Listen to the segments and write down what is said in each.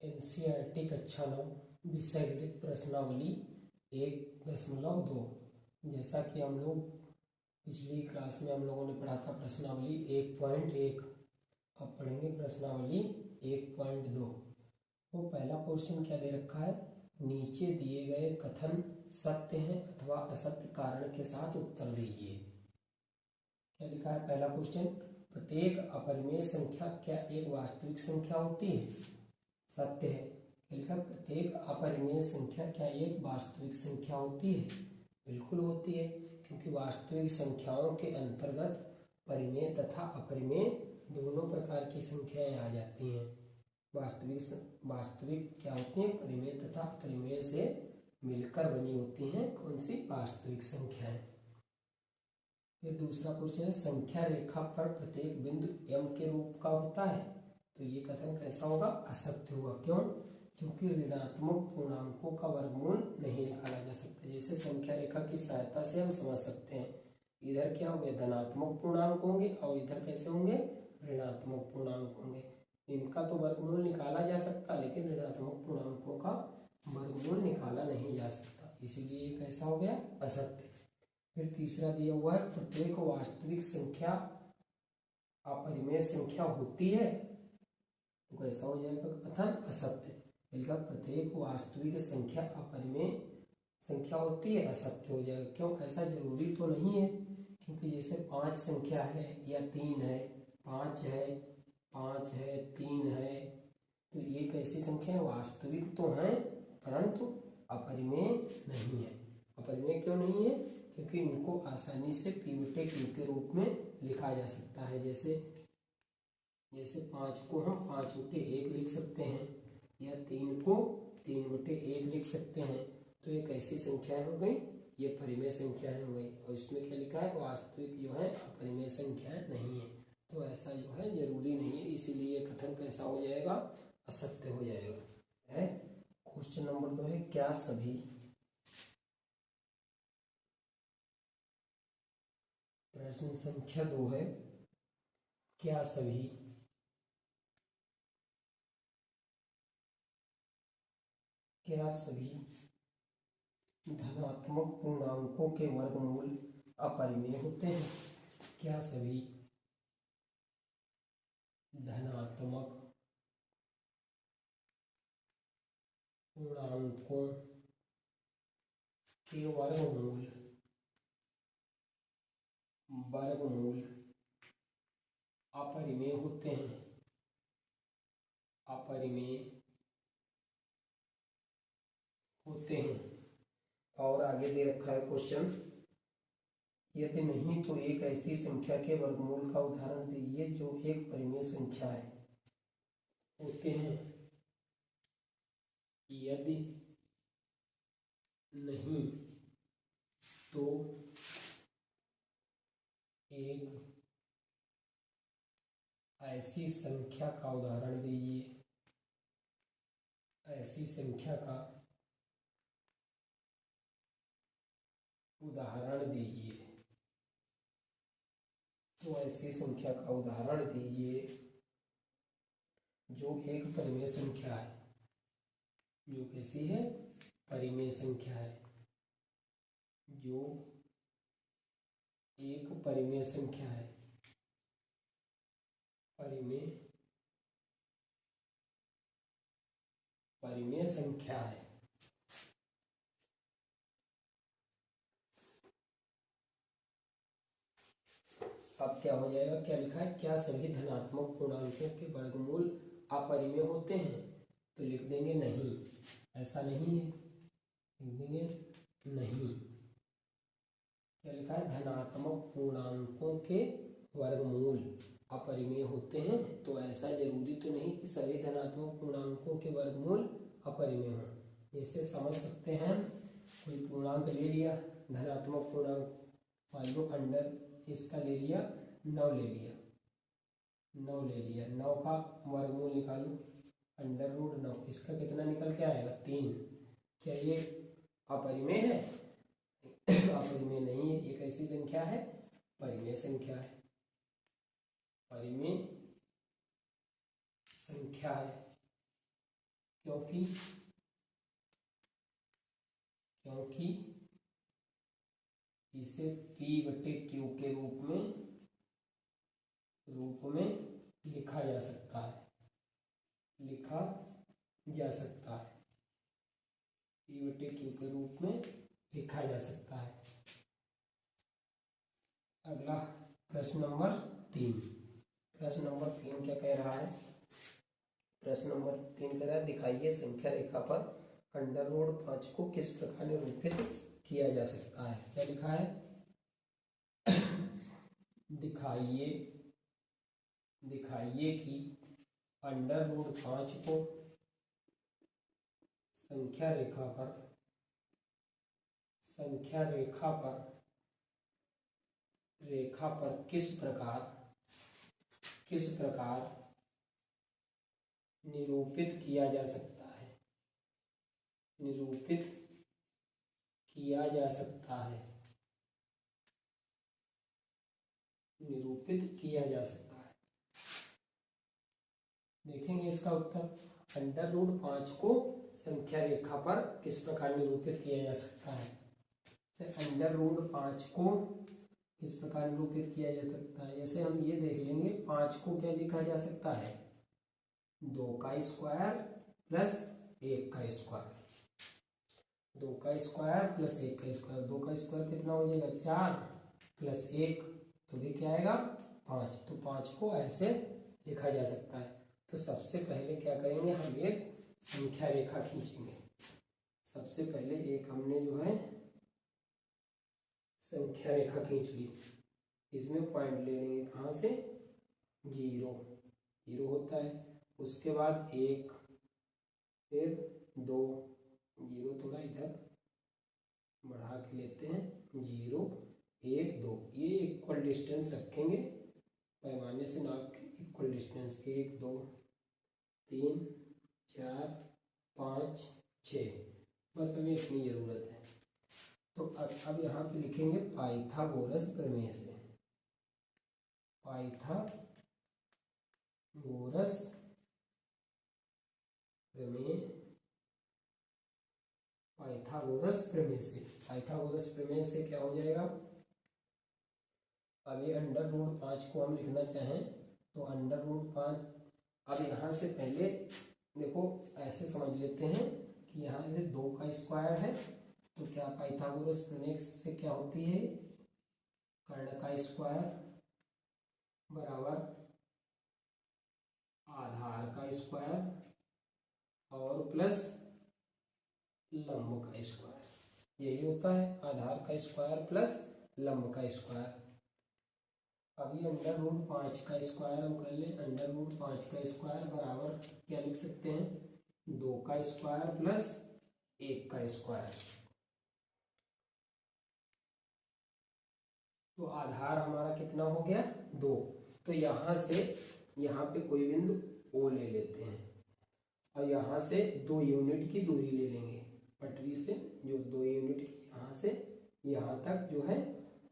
NCERT कक्षा 9 विषय गणित प्रश्नावली 1.2। जैसा कि हम लोग पिछली क्लास में हम लोगों ने पढ़ा था प्रश्नावली 1.1, अब पढ़ेंगे प्रश्नावली 1.2। वो पहला क्वेश्चन क्या दे रखा है, नीचे दिए गए कथन सत्य है अथवा असत्य कारण के साथ उत्तर दीजिए। क्या लिखा है पहला क्वेश्चन, प्रत्येक अपरिमेय संख्या क्या एक वास्तविक संख्या होती है? सत्य है। क्या लिखा, प्रत्येक अपरिमेय संख्या क्या एक वास्तविक संख्या होती है? बिल्कुल होती है, क्योंकि वास्तविक संख्याओं के अंतर्गत परिमेय तथा अपरिमेय दोनों प्रकार की संख्याएं आ जाती हैं। वास्तविक क्या होती हैं? परिमेय तथा अपरिमेय से मिलकर बनी होती हैं कौन सी? वास्तविक संख्याएं। फिर दूसरा क्वेश्चन है, संख्या रेखा पर प्रत्येक बिंदु m के रूप का होता है, तो ये कथन कैसा होगा? असत्य होगा। क्यों? क्योंकि ऋणात्मक पूर्णांकों का वर्गमूल नहीं निकाला जा सकता। जैसे संख्या रेखा की सहायता से हम समझ सकते हैं, इधर क्या होंगे? धनात्मक पूर्णांक होंगे और इधर कैसे होंगे? ऋणात्मक पूर्णांक होंगे। इनका तो वर्गमूल निकाला जा सकता, लेकिन ऋणात्मक पूर्णांकों का वर्गमूल निकाला नहीं जा सकता, इसीलिए ये कैसा हो गया? असत्य। फिर तीसरा दिया हुआ है, प्रत्येक वास्तविक संख्या अपरिमेय संख्या होती है, तो कैसा हो जाएगा कथन? असत्य। लिखा, प्रत्येक वास्तविक संख्या अपरिमेय संख्या होती है, असत्य हो जाएगा। क्यों? ऐसा जरूरी तो नहीं है, क्योंकि जैसे 5 संख्या है या 3 है, 5 है 3 है, तो ये कैसी संख्या है? वास्तविक तो है परंतु अपरिमेय नहीं है। अपरिमेय क्यों नहीं है? क्योंकि इनको आसानी से p/q के रूप में लिखा जा सकता है। जैसे 5 को हम 5/1 लिख सकते हैं, या 3 को 3/1 लिख सकते हैं, तो ये कैसी संख्याएं हो गई? ये परिमेय संख्याएं हो गई। और इसमें क्या लिखा है? वास्तविक जो है अपरिमेय संख्याएं नहीं है। तो ऐसा जो है जरूरी नहीं है, इसीलिए कथन कैसा हो जाएगा? असत्य हो जाएगा। है क्वेश्चन नंबर 2 है, क्या सभी प्रश्न संख्या 2 है, क्या सभी धनात्मक पूर्णांकों के वर्गमूल अपरिमेय होते हैं? क्या सभी धनात्मक पूर्णांकों के वर्गमूल अपरिमेय होते हैं? अपरिमेय होते हैं। और आगे दे रखा है क्वेश्चन, यदि नहीं तो एक ऐसी संख्या के वर्गमूल का उदाहरण दीजिए जो एक परिमेय संख्या है। होते हैं। यदि नहीं तो एक ऐसी संख्या का उदाहरण दीजिए। ऐसी संख्या का उदाहरण दीजिए। तो ऐसी संख्या का उदाहरण दीजिए जो एक परिमेय संख्या है। जो कैसी है? परिमेय संख्या है। जो एक परिमेय संख्या है। परिमेय संख्या है। अब क्या हो जाएगा? क्या लिखा है? क्या सभी धनात्मक पूर्णांकों के वर्गमूल अपरिमेय होते हैं? तो लिख देंगे नहीं, ऐसा नहीं है। लिख देंगे नहीं। क्या लिखा है? धनात्मक पूर्णांकों के वर्गमूल अपरिमेय होते हैं, तो ऐसा जरूरी तो नहीं कि सभी धनात्मक पूर्णांकों के वर्गमूल अपरिमेय हों। जैसे समझ सकते हैं, कोई पूर्णांक ले लिया, धनात्मक पूर्णांक, मान लो अंडर इसका ले लिया 9 ले लिया, 9 का वर्गमूल निकालो, √9, इसका कितना निकल के आएगा? 3। क्या ये अपरिमेय है? अपरिमेय नहीं है। ये कैसी संख्या है? परिमेय संख्या है। परिमेय संख्या है। क्योंकि इसे P बटे Q के रूप में लिखा जा सकता है, P बटे Q के रूप में लिखा जा सकता है। अगला प्रश्न नंबर 3 क्या कह रहा है? प्रश्न नंबर 3 कह रहा है दिखाइए संख्या रेखा पर अंडर रूट 5 को किस प्रकार निरूपित किया जा सकता है। क्या लिखा है? दिखाइए कि अंडर रूट 5 को संख्या रेखा पर किस प्रकार निरूपित किया जा सकता है। देखेंगे इसका उत्तर। अंडर रूट 5 को संख्या रेखा पर किस प्रकार निरूपित किया जा सकता है। अंडर रूट 5 को किस प्रकार निरूपित किया जा सकता है, जैसे हम ये देख लेंगे 5 को क्या लिखा जा सकता है, 2 का स्क्वायर प्लस 1 का स्क्वायर। 2 का स्क्वायर प्लस 1 का स्क्वायर, 2 का स्क्वायर कितना हो जाएगा 4 प्लस 1 तो भी क्या आएगा 5। तो 5 को ऐसे लिखा जा सकता है। तो सबसे पहले क्या करेंगे, हम एक संख्या रेखा खींचेंगे। सबसे पहले एक हमने जो है संख्या रेखा खींच ली, इसमें पॉइंट ले लेंगे कहाँ से, 0 होता है। उसके बाद 1, फिर 2, 0 थोड़ा इधर बढ़ा के लेते हैं, 0, 1, 2, ये इक्वल डिस्टेंस रखेंगे, पैमाने से नाप के इक्वल डिस्टेंस 1, 2, 3, 4, 5, 6, बस हमें इतनी ज़रूरत है। तो अब यहाँ पे लिखेंगे पाइथागोरस प्रमेय से। पाइथागोरस प्रमेय से क्या हो जाएगा। अब ये अंडर रूट 5 को हम लिखना चाहें तो अंडर रूट 5, अब यहाँ से पहले देखो ऐसे समझ लेते हैं कि यहाँ से 2 का स्क्वायर है, तो क्या पाइथागोरस प्रमेय से क्या होती है, कर्ण का स्क्वायर बराबर आधार का स्क्वायर और प्लस लंब का स्क्वायर, यही होता है आधार का स्क्वायर प्लस लंब का स्क्वायर। अब ये अंडर रूट 5 का स्क्वायर हम कर लें, अंडर रूट 5 का स्क्वायर बराबर क्या लिख सकते हैं, 2 का स्क्वायर प्लस 1 का स्क्वायर। तो आधार हमारा कितना हो गया 2। तो यहाँ से यहाँ पे कोई बिंदु O ले लेते हैं और यहाँ से 2 यूनिट की दूरी ले लेंगे, पटरी से जो 2 यूनिट की यहाँ से यहाँ तक जो है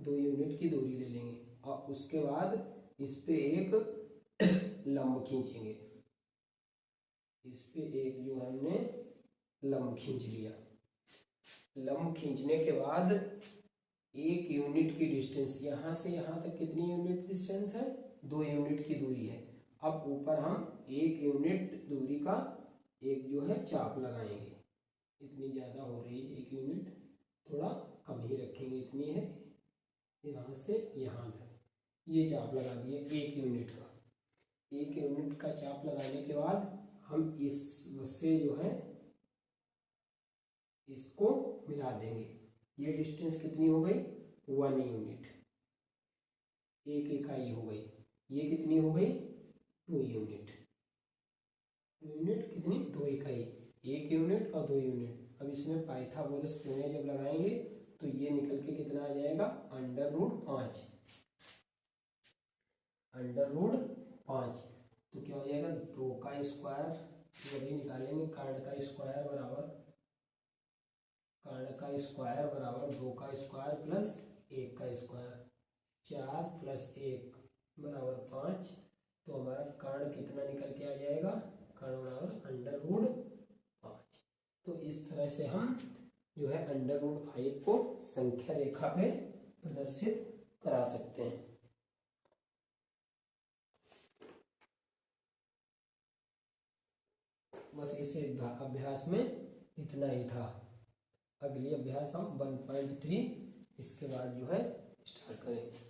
2 यूनिट की दूरी ले लेंगे और उसके बाद इस पे एक लंब खींचेंगे। इस पे एक जो हमने लंब खींच लिया। लंब खींचने के बाद 1 यूनिट की डिस्टेंस, यहाँ से यहाँ तक कितनी यूनिट डिस्टेंस है, 2 यूनिट की दूरी है। अब ऊपर हम 1 यूनिट दूरी का एक जो है चाप लगाएंगे। इतनी ज़्यादा हो रही है 1 यूनिट, थोड़ा कम ही रखेंगे, इतनी है, यहाँ से यहाँ तक ये चाप लगा दिए 1 यूनिट का। 1 यूनिट का चाप लगाने के बाद हम इससे जो है इसको मिला देंगे। ये डिस्टेंस कितनी हो गई 1 यूनिट, 1 इकाई हो गई। ये कितनी हो गई 2 यूनिट। 2 यूनिट कितनी 2 इकाई, 1 यूनिट और 2 यूनिट। अब इसमें पाइथागोरस प्रमेय जब लगाएंगे तो ये निकल के कितना आ जाएगा अंडर रूट 5। अंडर रूट 5 तो क्या हो जाएगा 2 का स्क्वायर, वही निकालेंगे, कर्ण का स्क्वायर बराबर 2 का स्क्वायर प्लस 1 का स्क्वायर, 4 प्लस 1 बराबर 5। तो हमारा कर्ण कितना निकल के आ जाएगा, कर्ण बराबर अंडर रूट इस तरह से हम जो है √5 को संख्या रेखा पे प्रदर्शित करा सकते हैं। बस इस अभ्यास में इतना ही था। अगली अभ्यास हम 1.3 इसके बाद जो है स्टार्ट करेंगे।